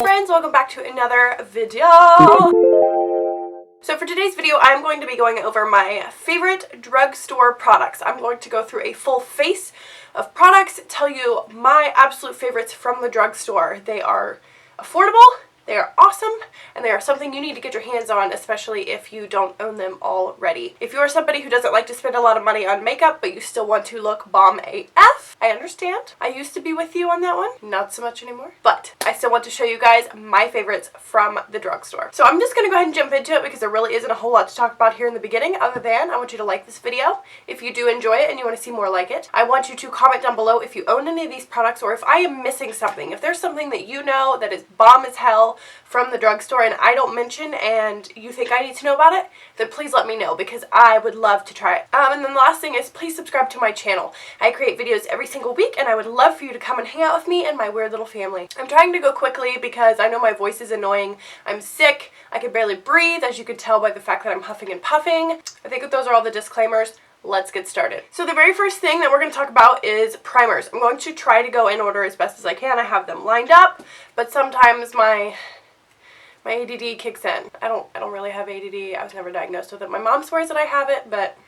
Friends, welcome back to another video. So for today's video, I'm going to be going over my favorite drugstore products. I'm going to go through a full face of products, tell you my absolute favorites from the drugstore. They are affordable, they are awesome, and they are something you need to get your hands on, especially if you don't own them already. If you are somebody who doesn't like to spend a lot of money on makeup, but you still want to look bomb AF, I understand. I used to be with you on that one. Not so much anymore. But I still want to show you guys my favorites from the drugstore. So I'm just going to go ahead and jump into it because there really isn't a whole lot to talk about here in the beginning, other than I want you to like this video if you do enjoy it and you want to see more like it. I want you to comment down below if you own any of these products or if I am missing something. If there's something that you know that is bomb as hell from the drugstore and I don't mention and you think I need to know about it, then please let me know because I would love to try it. And then the last thing is please subscribe to my channel. I create videos every single week and I would love for you to come and hang out with me and my weird little family. I'm trying to go quickly because I know my voice is annoying. I'm sick. I can barely breathe, as you could tell by the fact that I'm huffing and puffing. I think that those are all the disclaimers. Let's get started. So the very first thing that we're going to talk about is primers. I'm going to try to go in order as best as I can. I have them lined up, but sometimes my ADD kicks in. I don't really have ADD. I was never diagnosed with it. My mom swears that I have it, but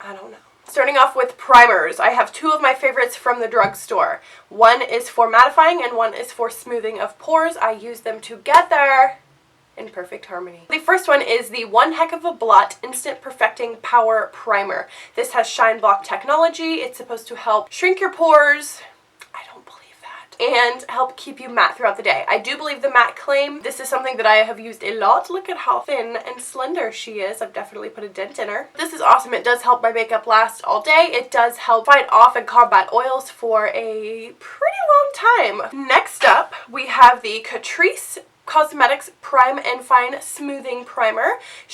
I don't know. Starting off with primers, I have two of my favorites from the drugstore. One is for mattifying and one is for smoothing of pores. I use them together in perfect harmony. The first one is the One Heck of a Blot Instant Perfecting Power Primer. This has shine block technology. It's supposed to help shrink your pores. I don't believe that. And help keep you matte throughout the day. I do believe the matte claim. This is something that I have used a lot. Look at how thin and slender she is. I've definitely put a dent in her. This is awesome. It does help my makeup last all day. It does help fight off and combat oils for a pretty long time. Next up, we have the Catrice Cosmetics Prime and Fine Smoothing Primer.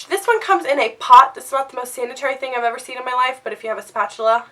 This one comes in a pot. This is not the most sanitary thing I've ever seen in my life, but if you have a spatula,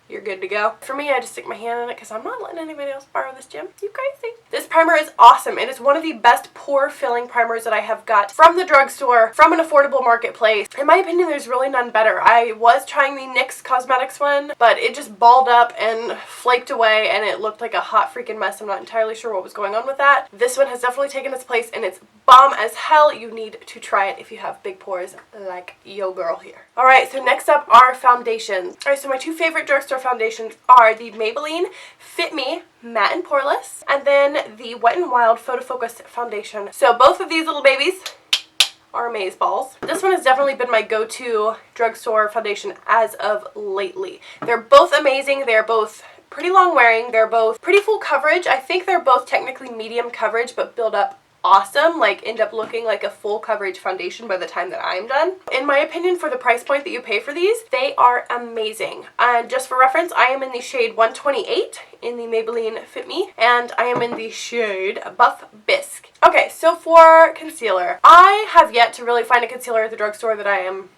you're good to go. For me, I just stick my hand in it because I'm not letting anybody else borrow this gem. You crazy? This primer is awesome. It is one of the best pore filling primers that I have got from the drugstore, from an affordable marketplace. In my opinion, there's really none better. I was trying the NYX Cosmetics one, but it just balled up and flaked away and it looked like a hot freaking mess. I'm not entirely sure what was going on with that. This one has definitely taken its place and it's bomb as hell. You need to try it if you have big pores like yo girl here. Alright, so next up are foundations. Alright, so my two favorite drugstore foundations are the Maybelline Fit Me Matte and Poreless, and then the Wet n Wild Photofocus foundation. So both of these little babies are amazeballs. This one has definitely been my go-to drugstore foundation as of lately. They're both amazing. They're both pretty long wearing. They're both pretty full coverage. I think they're both technically medium coverage, but build up awesome, like end up looking like a full coverage foundation by the time that I'm done. In my opinion, for the price point that you pay for these, they are amazing. And just for reference, I am in the shade 128 in the Maybelline Fit Me, and I am in the shade Buff Bisque. Okay, so for concealer, I have yet to really find a concealer at the drugstore that I am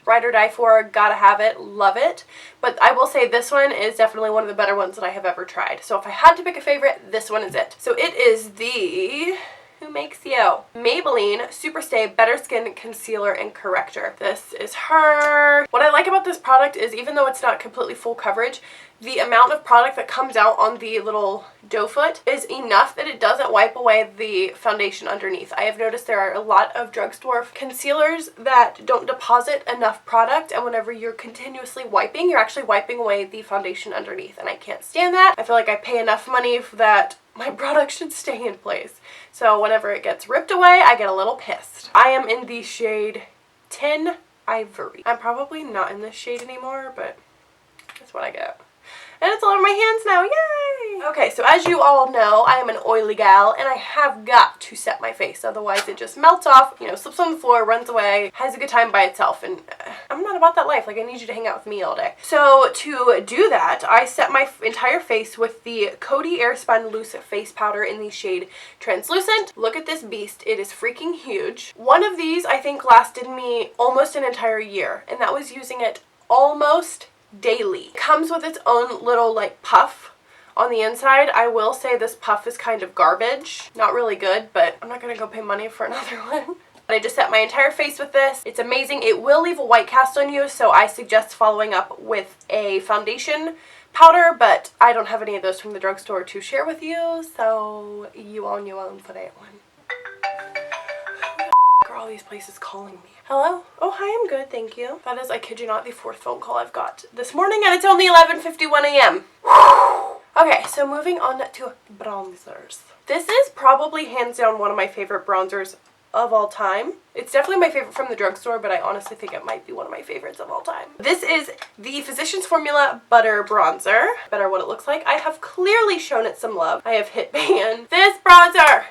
ride or die for. Gotta have it, love it. But I will say this one is definitely one of the better ones that I have ever tried. So if I had to pick a favorite, this one is it. So it is the Who Makes You Maybelline Superstay Better Skin Concealer and Corrector. This is her. What I like about this product is even though it's not completely full coverage, the amount of product that comes out on the little doe foot is enough that it doesn't wipe away the foundation underneath. I have noticed there are a lot of drugstore concealers that don't deposit enough product, and whenever you're continuously wiping, you're actually wiping away the foundation underneath, and I can't stand that. I feel like I pay enough money for that my product should stay in place. So whenever it gets ripped away, I get a little pissed. I am in the shade 10 Ivory. I'm probably not in this shade anymore, but that's what I get. And it's all over my hands now, yay! Okay, so as you all know, I am an oily gal, and I have got to set my face, otherwise it just melts off, you know, slips on the floor, runs away, has a good time by itself, and I'm not about that life. Like, I need you to hang out with me all day. So to do that, I set my entire face with the Coty Airspun Loose Face Powder in the shade Translucent. Look at this beast. It is freaking huge. One of these, I think, lasted me almost an entire year, and that was using it almost daily. It comes with its own little like puff on the inside. I will say this puff is kind of garbage. Not really good, but I'm not gonna go pay money for another one. I just set my entire face with this. It's amazing. It will leave a white cast on you, so I suggest following up with a foundation powder, but I don't have any of those from the drugstore to share with you, so you on your own for that one. Are all these places calling me? Hello? Oh, hi, I'm good, thank you. That is, I kid you not, the 4th phone call I've got this morning, and it's only 11:51 a.m. Okay, so moving on to bronzers. This is probably hands down one of my favorite bronzers of all time. It's definitely my favorite from the drugstore, but I honestly think it might be one of my favorites of all time. This is the Physicians Formula Butter Bronzer. Better what it looks like. I have clearly shown it some love. I have hit pan. This bronzer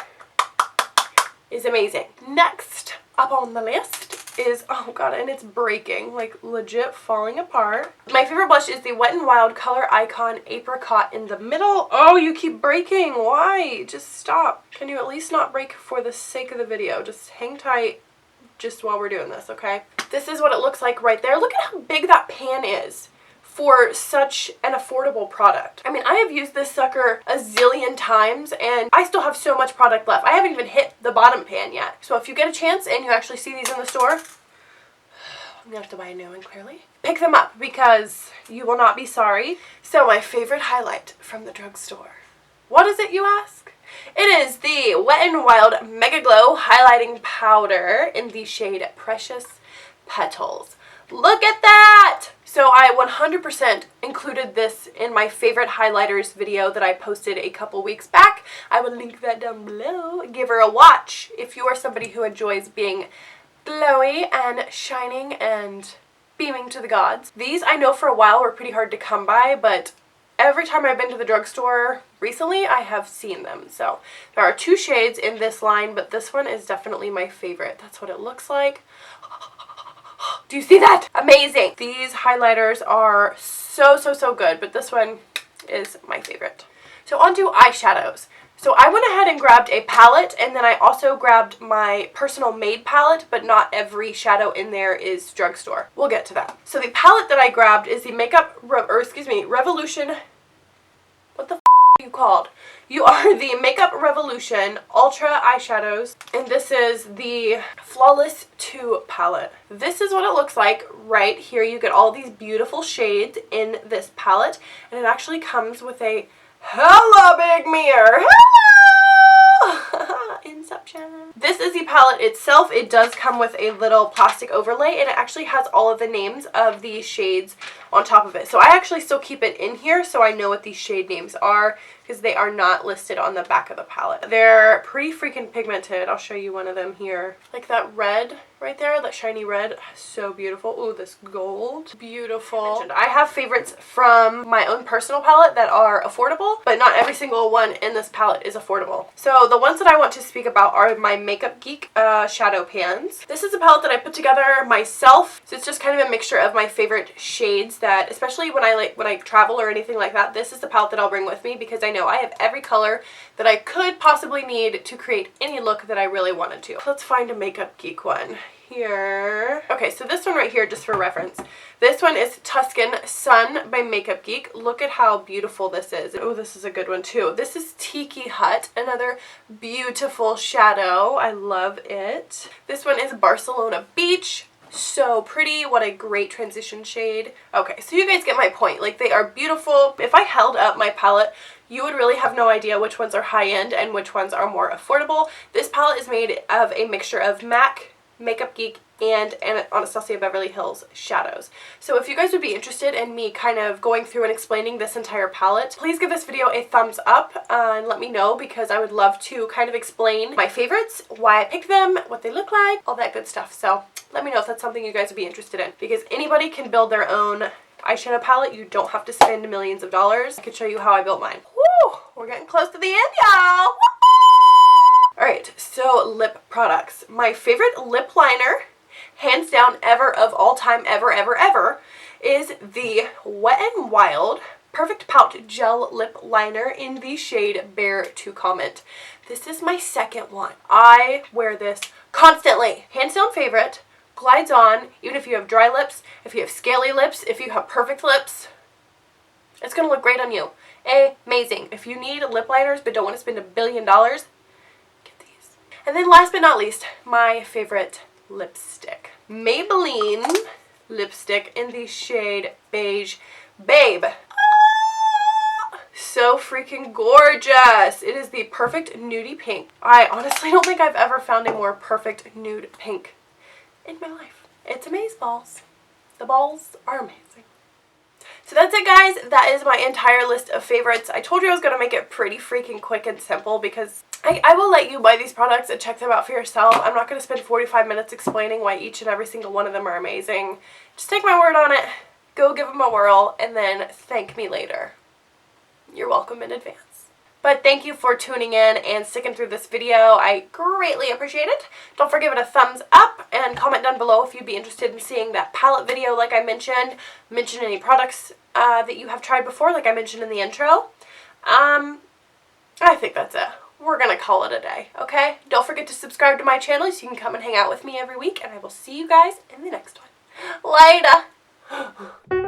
is amazing. Next up on the list is, oh god, and it's breaking, like legit falling apart. My favorite blush is the Wet n Wild Color Icon Apricot in the middle. Oh, you keep breaking. Why? Just stop. Can you at least not break for the sake of the video? Just hang tight just while we're doing this, okay? This is what it looks like right there. Look at how big that pan is for such an affordable product. I mean, I have used this sucker a zillion times and I still have so much product left. I haven't even hit the bottom pan yet. So if you get a chance and you actually see these in the store, I'm gonna have to buy a new one, clearly. Pick them up because you will not be sorry. So my favorite highlight from the drugstore. What is it, you ask? It is the Wet n Wild Megaglo Highlighting Powder in the shade Precious Petals. Look at that! So I 100% included this in my favorite highlighters video that I posted a couple weeks back. I will link that down below. Give her a watch if you are somebody who enjoys being glowy and shining and beaming to the gods. These I know for a while were pretty hard to come by, but every time I've been to the drugstore recently, I have seen them. So there are 2 shades in this line, but this one is definitely my favorite. That's what it looks like. Do you see that? Amazing. These highlighters are so good, but this one is my favorite. So on to eyeshadows. So I went ahead and grabbed a palette, and then I also grabbed my personal made palette, but not every shadow in there is drugstore. We'll get to that. So the palette that I grabbed is the Revolution. What the f are you called? You are the Makeup Revolution Ultra Eyeshadows, and this is the Flawless 2 palette. This is what it looks like right here. You get all these beautiful shades in this palette, and it actually comes with a hella big mirror. Hello! Inception. This is the palette itself. It does come with a little plastic overlay, and it actually has all of the names of these shades on top of it. So I actually still keep it in here so I know what these shade names are, because they are not listed on the back of the palette. They're pretty freaking pigmented. I'll show you one of them here. Like that red right there, that shiny red, so beautiful. Ooh, this gold, beautiful. I have favorites from my own personal palette that are affordable, but not every single one in this palette is affordable. So the ones that I want to speak about are my Makeup Geek shadow pans. This is a palette that I put together myself, so it's just kind of a mixture of my favorite shades that, especially when I travel or anything like that, this is the palette that I'll bring with me because I know I have every color that I could possibly need to create any look that I really wanted to. Let's find a Makeup Geek one here. Okay, so this one right here, just for reference, this one is Tuscan Sun by Makeup Geek. Look at how beautiful this is. Oh, this is a good one too. This is Tiki Hut, another beautiful shadow. I love it. This one is Barcelona Beach. So pretty. What a great transition shade. Okay, so you guys get my point. Like, they are beautiful. If I held up my palette, you would really have no idea which ones are high-end and which ones are more affordable. This palette is made of a mixture of MAC, Makeup Geek, and Anastasia Beverly Hills shadows. So if you guys would be interested in me kind of going through and explaining this entire palette, please give this video a thumbs up and let me know, because I would love to kind of explain my favorites, why I picked them, what they look like, all that good stuff. So let me know if that's something you guys would be interested in, because anybody can build their own eyeshadow palette. You don't have to spend millions of dollars. I could show you how I built mine. Woo! We're getting close to the end, y'all! Alright, so lip products. My favorite lip liner, hands down ever of all time, ever, is the Wet n Wild Perfect Pout Gel Lip Liner in the shade Bear to Comment. This is my second one. I wear this constantly. Hands down favorite. Glides on, even if you have dry lips, if you have scaly lips, if you have perfect lips. It's going to look great on you. Amazing. If you need lip liners but don't want to spend $1 billion, get these. And then last but not least, my favorite lipstick. Maybelline lipstick in the shade Beige Babe. So freaking gorgeous. It is the perfect nudie pink. I honestly don't think I've ever found a more perfect nude pink in my life. It's amazeballs. The balls are amazing. So that's it, guys. That is my entire list of favorites. I told you I was going to make it pretty freaking quick and simple because I will let you buy these products and check them out for yourself. I'm not going to spend 45 minutes explaining why each and every single one of them are amazing. Just take my word on it, go give them a whirl, and then thank me later. You're welcome in advance. But thank you for tuning in and sticking through this video. I greatly appreciate it. Don't forget to give it a thumbs up and comment down below if you'd be interested in seeing that palette video like I mentioned. Mention any products that you have tried before like I mentioned in the intro. I think that's it. We're going to call it a day, okay? Don't forget to subscribe to my channel so you can come and hang out with me every week, and I will see you guys in the next one. Later!